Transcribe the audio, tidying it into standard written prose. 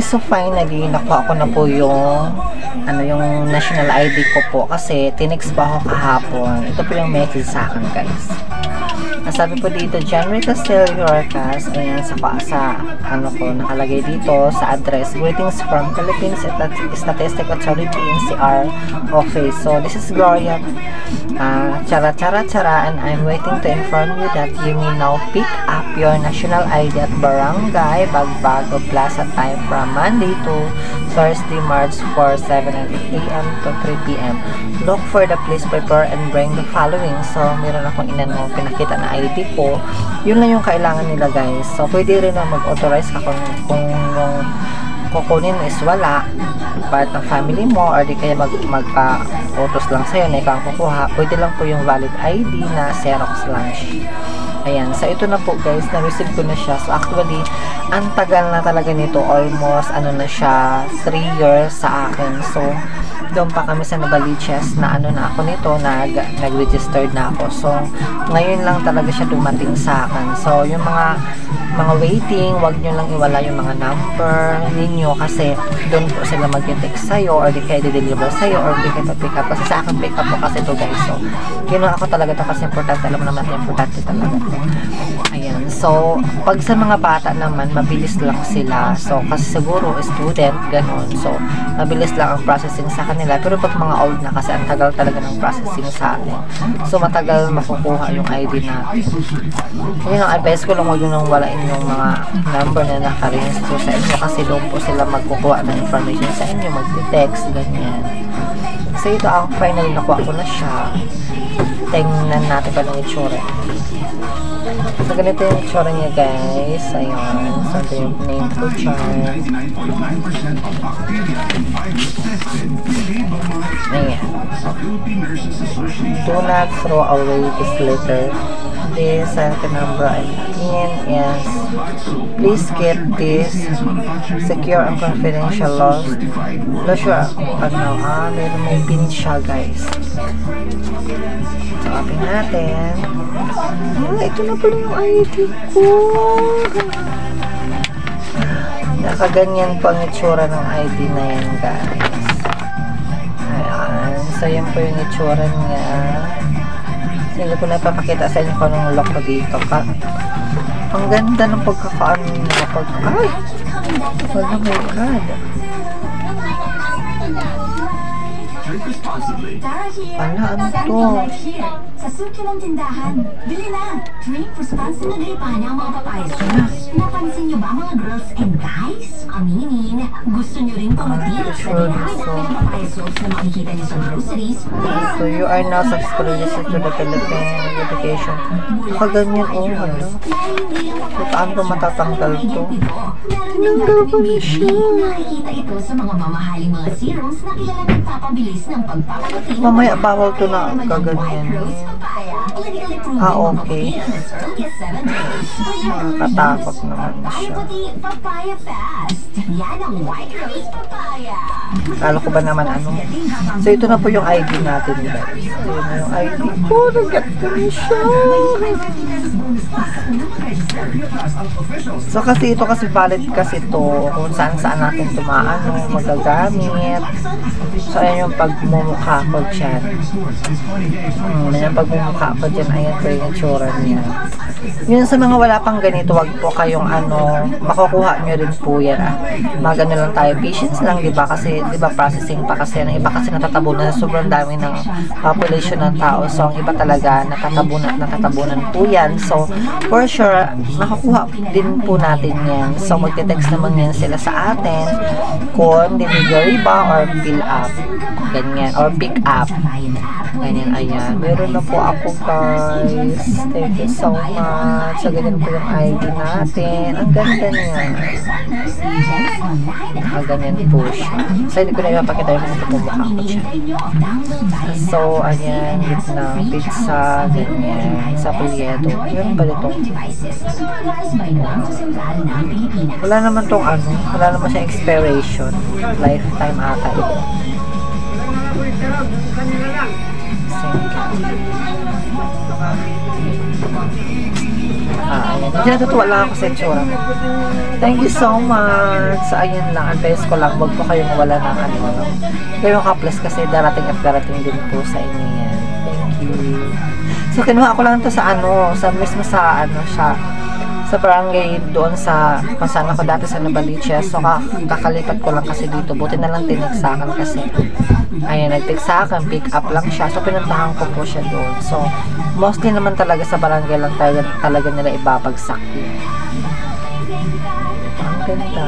So finally, nakuha ko na po yung yung national ID ko po kasi tinext pa ako kahapon. Ito po yung message sa akin, guys. Nasabi po dito, January Castillo Orcas, ayan, sa nakalagay dito sa address, greetings from Philippines Statistic Authority NCR office. So this is Gloria Chara and I'm waiting to inform you that you may now pick up your national ID at Barangay Bagbago Plaza time from Monday to Thursday, March 4, 7 a.m. to 3 p.m. Look for the police paper and bring the following. So meron akong pinakita na ID ko. Yun lang yung kailangan nila, guys. So pwede rin na mag-authorize ka kung yung kukunin is wala, part ng family mo, or di kaya magpa-photos lang sa'yo na ikaw ang kukuha. Pwede lang po yung valid ID na Xerox lang. Ayan, so ito na po, guys, na-receive ko na siya. So actually, ang tagal na talaga nito, almost na siya 3 years sa akin. So doon pa kami sa Novaliches na na ako nito, nag-registered na ako. So ngayon lang talaga siya dumating sa akin. So yung mga waiting, wag nyo lang iwala yung mga number ninyo kasi doon po sila mag-text sa'yo or di kaya di-deliver sa'yo or di kaya pick up. Kasi sa akin pick up po kasi ito, guys. So ginawa ako talaga ito kasi importante. Alam mo naman na importante talaga ito. Ayan. So pag sa mga bata naman, mabilis lang sila. So kasi siguro student, ganun. So mabilis lang ang processing sa kanila. Pero pag mga old na kasi ang tagal talaga ng processing sa atin. So matagal makukuha yung ID natin. Yun ang advice ko lang, huwag nang walain yung mga number na naka-register sa inyo kasi doon po sila magkukuha ng information sa inyo, mag-text, ganyan. So ito ang final, nakuha ko na siya. Tingnan natin pa ng itsura. So ganito yung itsura niya, guys. Ayun. So ito yung name ko dyan. Ayan. Do not throw away this letter. This number in is please keep this secure and confidential. Lost meron may pin siya, guys. So open natin. Ito na pala yung ID ko. Nakaganyan po ang itsura ng ID na yan, guys. Ayan. So yan po yung itsura niya. Hindi ko na ipapakita sa inyo kung anong lock ko dito. Ang ganda ng pagkakaano niya. Ay! Oh my God! Ano to? Sa suki ng tindahan, bili na. Drink responsible gripa ng mga papayas. Napansin niyo ba, mga girls and guys? Aminin, gusto niyo rin pumati sa dinami ng papayas na makikita niyo sa groceries. So you are now successfully registered to the Philippine Education. Kaganyan, ano? Paano ba matatanggal to? Tinanggal ko na siya. Nakikita ito sa mga mamahaling mga serums na kilala nagpapabilis ng pagpapalutin. Mamaya bawal to na kaganyan. Okay. Nakakatakot naman siya. Kala ko ba naman ano? So ito na po yung ID natin, guys. Ito na yung ID ko. Nag-get ko na siya. So kasi ito kasi valid kasi to kung saan natin magagamit. So ayan yung pagmumukha ko dyan. Ayan pagmumukha ko dyan. Ayan po yung itsura niya. Yun sa mga wala pang ganito, wag po kayong makukuha nyo rin po yan. Magano lang tayo, patience lang, diba? Kasi diba processing pa kasi ng iba kasi natatabunan sa sobrang dami ng population ng tao. So ang iba talaga natatabunan po yan. So for sure makukuha din po natin yan. So magte-text naman yan sila sa atin kung delivery ba or fill up, ganyan, or pick up, ganyan. Ayan, meron na po ako, guys. Thank you so much. So ganyan po yung ID natin. Ang ganda niya. Ganyan po siya. So hindi ko na ipapakita yung mga pumukha ko siya. So ayan, gitna pizza, ganyan, sa Prieto. Yun ba dito? Wala naman tong wala naman siya expiration, lifetime ata ito. Ayan. Hindi natutuwa lang ako sa itsura. Thank you so much. So, ayun lang. Advice ko lang, wag po kayong wala ng ano. Kayong kaplas kasi darating at darating din po sa inyo yan. Thank you. So, kinuha ko lang to sa ano, sa mismo sa ano siya. Sa barangay doon sa kung saan ako dati sa Novaliches. So, kakalipat ko lang kasi dito. Buti na lang tinigsakan kasi. Ayan, nagtigsakan, pick up lang siya. So, pinuntahan ko po siya doon. So, mostly naman talaga sa barangay lang talaga nila ibabagsak yun. Ang ganda.